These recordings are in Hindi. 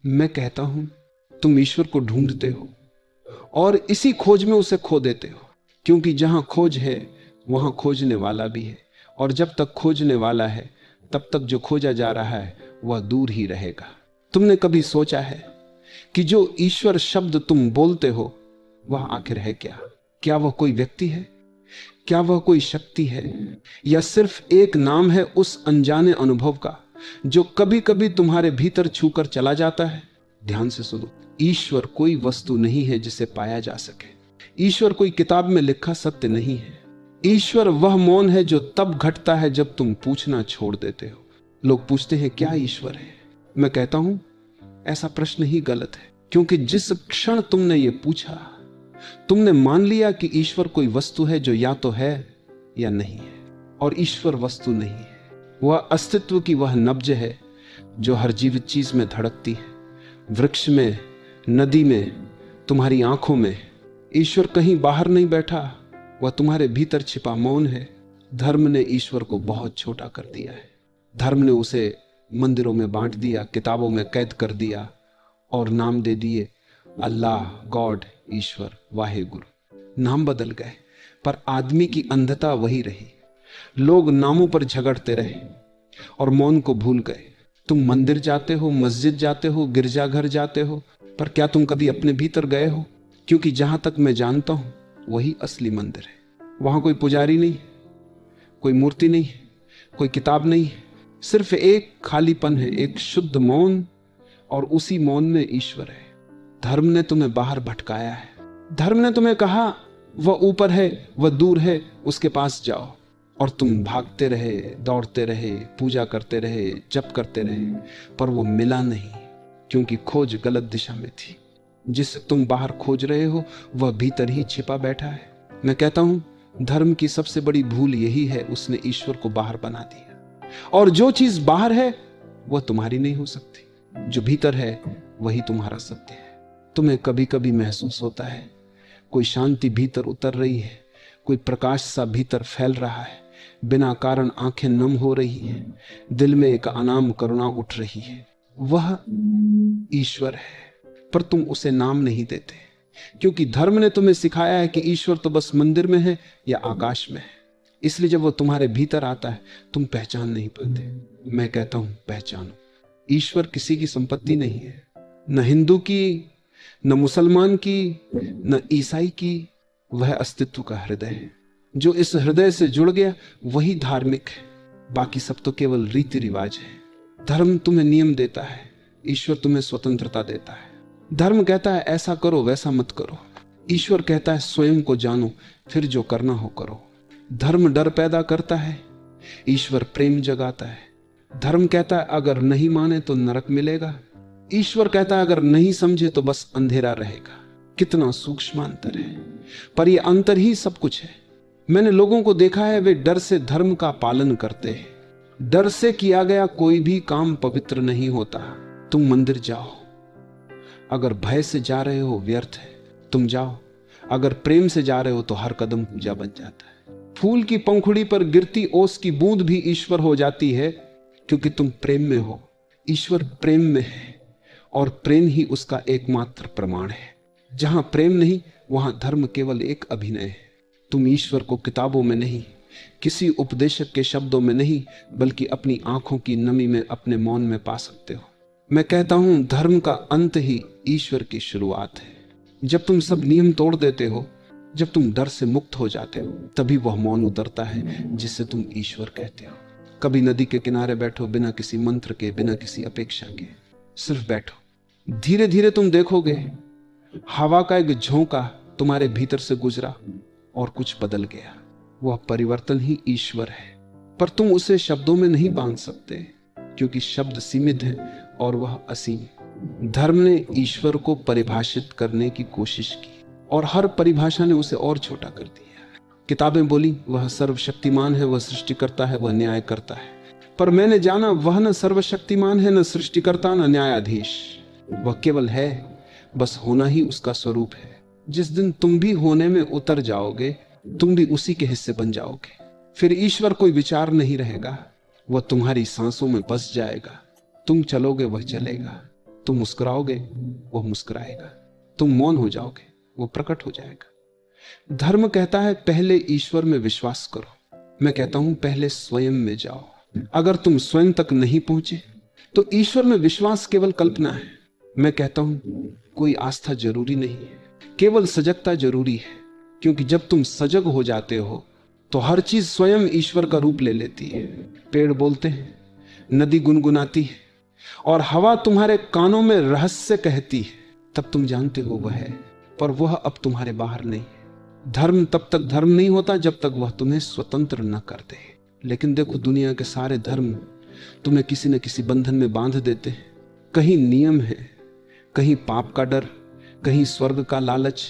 मैं कहता हूं तुम ईश्वर को ढूंढते हो और इसी खोज में उसे खो देते हो, क्योंकि जहां खोज है वहां खोजने वाला भी है, और जब तक खोजने वाला है तब तक जो खोजा जा रहा है वह दूर ही रहेगा। तुमने कभी सोचा है कि जो ईश्वर शब्द तुम बोलते हो वह आखिर है क्या? क्या वह कोई व्यक्ति है? क्या वह कोई शक्ति है? या सिर्फ एक नाम है उस अनजाने अनुभव का जो कभी कभी तुम्हारे भीतर छूकर चला जाता है? ध्यान से सुनो, ईश्वर कोई वस्तु नहीं है जिसे पाया जा सके। ईश्वर कोई किताब में लिखा सत्य नहीं है। ईश्वर वह मौन है जो तब घटता है जब तुम पूछना छोड़ देते हो। लोग पूछते हैं क्या ईश्वर है? मैं कहता हूं ऐसा प्रश्न ही गलत है, क्योंकि जिस क्षण तुमने ये पूछा तुमने मान लिया कि ईश्वर कोई वस्तु है जो या तो है या नहीं है। और ईश्वर वस्तु नहीं है, वह अस्तित्व की वह नब्ज है जो हर जीवित चीज में धड़कती है, वृक्ष में, नदी में, तुम्हारी आंखों में। ईश्वर कहीं बाहर नहीं बैठा, वह तुम्हारे भीतर छिपा मौन है। धर्म ने ईश्वर को बहुत छोटा कर दिया है। धर्म ने उसे मंदिरों में बांट दिया, किताबों में कैद कर दिया और नाम दे दिए अल्लाह, गॉड, ईश्वर, वाहेगुरु। नाम बदल गए पर आदमी की अंधता वही रही। लोग नामों पर झगड़ते रहे और मौन को भूल गए। तुम मंदिर जाते हो, मस्जिद जाते हो, गिरजाघर जाते हो, पर क्या तुम कभी अपने भीतर गए हो? क्योंकि जहां तक मैं जानता हूं वही असली मंदिर है। वहां कोई पुजारी नहीं, कोई मूर्ति नहीं, कोई किताब नहीं, सिर्फ एक खालीपन है, एक शुद्ध मौन, और उसी मौन में ईश्वर है। धर्म ने तुम्हें बाहर भटकाया है। धर्म ने तुम्हें कहा वह ऊपर है, वह दूर है, उसके पास जाओ, और तुम भागते रहे, दौड़ते रहे, पूजा करते रहे, जप करते रहे, पर वो मिला नहीं, क्योंकि खोज गलत दिशा में थी। जिसे तुम बाहर खोज रहे हो वह भीतर ही छिपा बैठा है। मैं कहता हूं धर्म की सबसे बड़ी भूल यही है, उसने ईश्वर को बाहर बना दिया। और जो चीज बाहर है वह तुम्हारी नहीं हो सकती, जो भीतर है वही तुम्हारा सत्य है। तुम्हें कभी कभी महसूस होता है कोई शांति भीतर उतर रही है, कोई प्रकाश सा भीतर फैल रहा है, बिना कारण आंखें नम हो रही हैं, दिल में एक अनाम करुणा उठ रही है। वह ईश्वर है, पर तुम उसे नाम नहीं देते, क्योंकि धर्म ने तुम्हें सिखाया है कि ईश्वर तो बस मंदिर में है या आकाश में है। इसलिए जब वो तुम्हारे भीतर आता है तुम पहचान नहीं पाते। मैं कहता हूं पहचानो। ईश्वर किसी की संपत्ति नहीं है, न हिंदू की, न मुसलमान की, न ईसाई की। वह अस्तित्व का हृदय है। जो इस हृदय से जुड़ गया वही धार्मिक है, बाकी सब तो केवल रीति रिवाज है। धर्म तुम्हें नियम देता है, ईश्वर तुम्हें स्वतंत्रता देता है। धर्म कहता है ऐसा करो, वैसा मत करो। ईश्वर कहता है स्वयं को जानो, फिर जो करना हो करो। धर्म डर पैदा करता है, ईश्वर प्रेम जगाता है। धर्म कहता है अगर नहीं माने तो नरक मिलेगा, ईश्वर कहता है अगर नहीं समझे तो बस अंधेरा रहेगा। कितना सूक्ष्म अंतर है, पर यह अंतर ही सब कुछ है। मैंने लोगों को देखा है वे डर से धर्म का पालन करते हैं। डर से किया गया कोई भी काम पवित्र नहीं होता। तुम मंदिर जाओ, अगर भय से जा रहे हो व्यर्थ है, तुम जाओ। अगर प्रेम से जा रहे हो तो हर कदम पूजा बन जाता है। फूल की पंखुड़ी पर गिरती ओस की बूंद भी ईश्वर हो जाती है, क्योंकि तुम प्रेम में हो। ईश्वर प्रेम में है और प्रेम ही उसका एकमात्र प्रमाण है। जहां प्रेम नहीं वहां धर्म केवल एक अभिनय है। तुम ईश्वर को किताबों में नहीं, किसी उपदेशक के शब्दों में नहीं, बल्कि अपनी आंखों की नमी में, अपने मौन में पा सकते हो। मैं कहता हूं धर्म का अंत ही ईश्वर की शुरुआत है। जब तुम सब नियम तोड़ देते हो, जब तुम डर से मुक्त हो जाते हो, तभी वह मौन उतरता है जिसे तुम ईश्वर कहते हो। कभी नदी के किनारे बैठो, बिना किसी मंत्र के, बिना किसी अपेक्षा के, सिर्फ बैठो। धीरे धीरे तुम देखोगे हवा का एक झोंका तुम्हारे भीतर से गुजरा और कुछ बदल गया। वह परिवर्तन ही ईश्वर है, पर तुम उसे शब्दों में नहीं बांध सकते, क्योंकि शब्द सीमित है और वह असीम। धर्म ने ईश्वर को परिभाषित करने की कोशिश की और हर परिभाषा ने उसे और छोटा कर दिया। किताबें बोली वह सर्वशक्तिमान है, वह सृष्टिकर्ता है, वह न्याय करता है, पर मैंने जाना वह न सर्वशक्तिमान है, न सृष्टिकर्ता, न न्यायाधीश। वह केवल है, बस होना ही उसका स्वरूप है। जिस दिन तुम भी होने में उतर जाओगे, तुम भी उसी के हिस्से बन जाओगे। फिर ईश्वर कोई विचार नहीं रहेगा, वह तुम्हारी सांसों में बस जाएगा। तुम चलोगे वह चलेगा, तुम मुस्कुराओगे, वो मुस्कुराएगा। तुम मौन हो जाओगे, वो प्रकट हो जाएगा। धर्म कहता है पहले ईश्वर में विश्वास करो। मैं कहता हूं पहले स्वयं में जाओ। अगर तुम स्वयं तक नहीं पहुंचे तो ईश्वर में विश्वास केवल कल्पना है। मैं कहता हूं कोई आस्था जरूरी नहीं है, केवल सजगता जरूरी है। क्योंकि जब तुम सजग हो जाते हो तो हर चीज स्वयं ईश्वर का रूप ले लेती है। पेड़ बोलते हैं, नदी गुनगुनाती है, और हवा तुम्हारे कानों में रहस्य कहती है। तब तुम जानते हो वह है, पर वह अब तुम्हारे बाहर नहीं है। धर्म तब तक धर्म नहीं होता जब तक वह तुम्हें स्वतंत्र न कर दे। लेकिन देखो, दुनिया के सारे धर्म तुम्हें किसी न किसी बंधन में बांध देते हैं। कहीं नियम है, कहीं पाप का डर, कहीं स्वर्ग का लालच।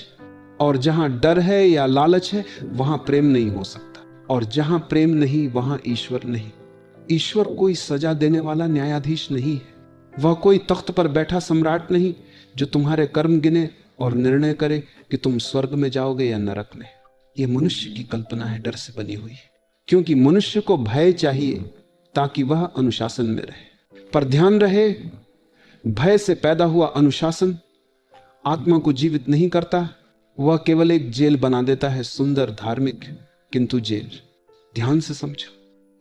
और जहां डर है या लालच है वहां प्रेम नहीं हो सकता, और जहां प्रेम नहीं वहां ईश्वर नहीं। ईश्वर कोई सजा देने वाला न्यायाधीश नहीं है। वह कोई तख्त पर बैठा सम्राट नहीं जो तुम्हारे कर्म गिने और निर्णय करे कि तुम स्वर्ग में जाओगे या नरक में। यह मनुष्य की कल्पना है, डर से बनी हुई। क्योंकि मनुष्य को भय चाहिए ताकि वह अनुशासन में रहे। पर ध्यान रहे, भय से पैदा हुआ अनुशासन आत्मा को जीवित नहीं करता, वह केवल एक जेल बना देता है, सुंदर धार्मिक किंतु जेल। ध्यान से समझो,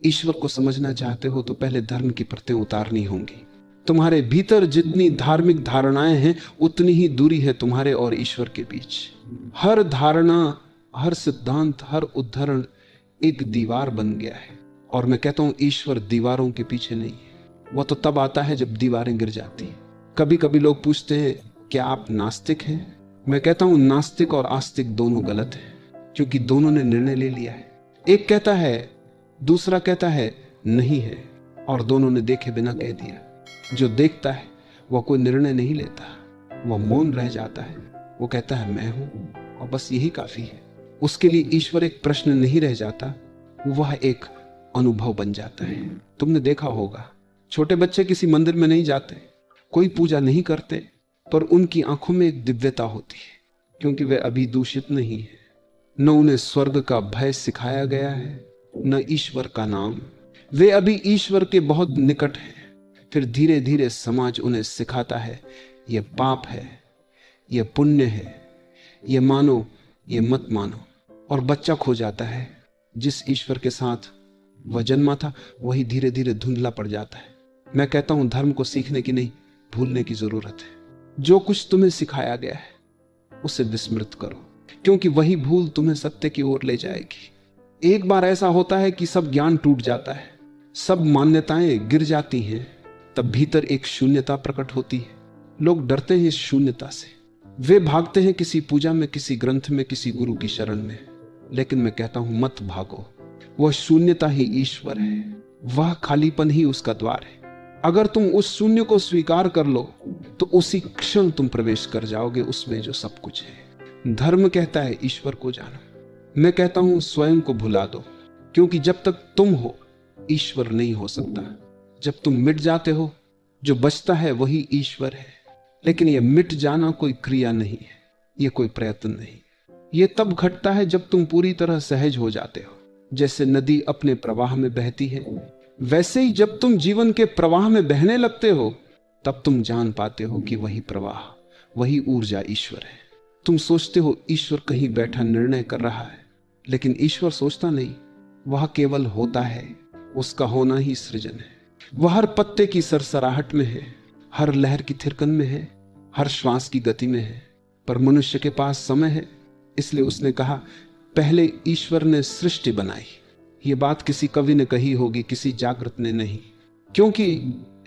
ईश्वर को समझना चाहते हो तो पहले धर्म की परतें उतारनी होंगी। तुम्हारे भीतर जितनी धार्मिक धारणाएं हैं उतनी ही दूरी है तुम्हारे और ईश्वर के बीच। हर धारणा, हर सिद्धांत, हर उद्धरण एक दीवार बन गया है। और मैं कहता हूं ईश्वर दीवारों के पीछे नहीं है। वह तो तब आता है जब दीवारें गिर जाती हैं। कभी कभी लोग पूछते हैं क्या आप नास्तिक हैं? मैं कहता हूं नास्तिक और आस्तिक दोनों गलत है, क्योंकि दोनों ने निर्णय ले लिया है। एक कहता है, दूसरा कहता है नहीं है, और दोनों ने देखे बिना कह दिया। जो देखता है वह कोई निर्णय नहीं लेता, वह मौन रह जाता है। वो कहता है मैं हूं, और बस यही काफी है। उसके लिए ईश्वर एक प्रश्न नहीं रह जाता, वह एक अनुभव बन जाता है। तुमने देखा होगा, छोटे बच्चे किसी मंदिर में नहीं जाते, कोई पूजा नहीं करते, पर उनकी आंखों में एक दिव्यता होती है, क्योंकि वे अभी दूषित नहीं है। न उन्हें स्वर्ग का भय सिखाया गया है, न ईश्वर का नाम। वे अभी ईश्वर के बहुत निकट हैं। फिर धीरे धीरे समाज उन्हें सिखाता है यह पाप है, यह पुण्य है, यह मानो, यह मत मानो। और बच्चा खो जाता है। जिस ईश्वर के साथ वह जन्मा था वही धीरे धीरे धुंधला पड़ जाता है। मैं कहता हूं धर्म को सीखने की नहीं, भूलने की जरूरत है। जो कुछ तुम्हें सिखाया गया है उसे विस्मृत करो, क्योंकि वही भूल तुम्हें सत्य की ओर ले जाएगी। एक बार ऐसा होता है कि सब ज्ञान टूट जाता है, सब मान्यताएं गिर जाती हैं, तब भीतर एक शून्यता प्रकट होती है। लोग डरते हैं इस शून्यता से, वे भागते हैं किसी पूजा में, किसी ग्रंथ में, किसी गुरु की शरण में। लेकिन मैं कहता हूं मत भागो, वह शून्यता ही ईश्वर है, वह खालीपन ही उसका द्वार है। अगर तुम उस शून्य को स्वीकार कर लो तो उसी क्षण तुम प्रवेश कर जाओगे उसमें जो सब कुछ है। धर्म कहता है ईश्वर को जानो। मैं कहता हूं स्वयं को भुला दो, क्योंकि जब तक तुम हो ईश्वर नहीं हो सकता। जब तुम मिट जाते हो जो बचता है वही ईश्वर है। लेकिन यह मिट जाना कोई क्रिया नहीं है, यह कोई प्रयत्न नहीं। यह तब घटता है जब तुम पूरी तरह सहज हो जाते हो। जैसे नदी अपने प्रवाह में बहती है, वैसे ही जब तुम जीवन के प्रवाह में बहने लगते हो तब तुम जान पाते हो कि वही प्रवाह, वही ऊर्जा ईश्वर है। तुम सोचते हो ईश्वर कहीं बैठा निर्णय कर रहा है, लेकिन ईश्वर सोचता नहीं, वह केवल होता है। उसका होना ही सृजन है। वह हर पत्ते की सरसराहट में है, हर लहर की थिरकन में है, हर श्वास की गति में है। पर मनुष्य के पास समय है, इसलिए उसने कहा पहले ईश्वर ने सृष्टि बनाई। ये बात किसी कवि ने कही होगी, किसी जागृत ने नहीं। क्योंकि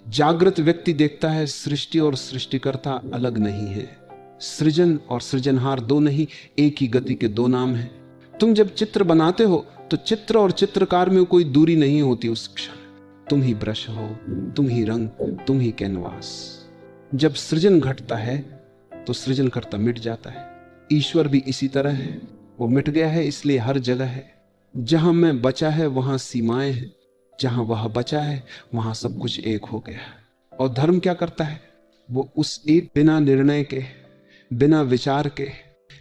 जागृत व्यक्ति देखता है सृष्टि और सृष्टिकर्ता अलग नहीं है। सृजन और सृजनहार दो नहीं, एक ही गति के दो नाम हैं। तुम जब चित्र बनाते हो तो चित्र और चित्रकार में कोई दूरी नहीं होती। उस क्षण तुम ही ब्रश हो, तुम ही रंग, तुम ही कैनवास। जब सृजन घटता है तो सृजनकर्ता मिट जाता है। ईश्वर भी इसी तरह है, वो मिट गया है इसलिए हर जगह है। जहां मैं बचा है वहां सीमाएं हैं, जहां वह बचा है वहां सब कुछ एक हो गया। और धर्म क्या करता है? वो उस एक बिना निर्णय के, बिना विचार के,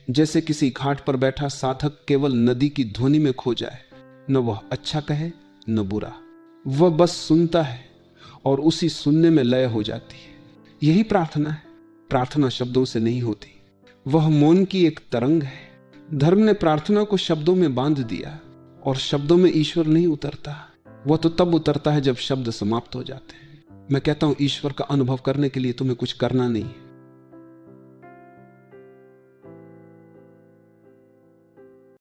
जैसे किसी घाट पर बैठा साधक केवल नदी की ध्वनि में खो जाए, न वह अच्छा कहे न बुरा, वह बस सुनता है और उसी सुनने में लय हो जाती है। यही प्रार्थना है। प्रार्थना शब्दों से नहीं होती, वह मौन की एक तरंग है। धर्म ने प्रार्थना को शब्दों में बांध दिया, और शब्दों में ईश्वर नहीं उतरता। वह तो तब उतरता है जब शब्द समाप्त हो जाते हैं। मैं कहता हूं ईश्वर का अनुभव करने के लिए तुम्हें कुछ करना नहीं है,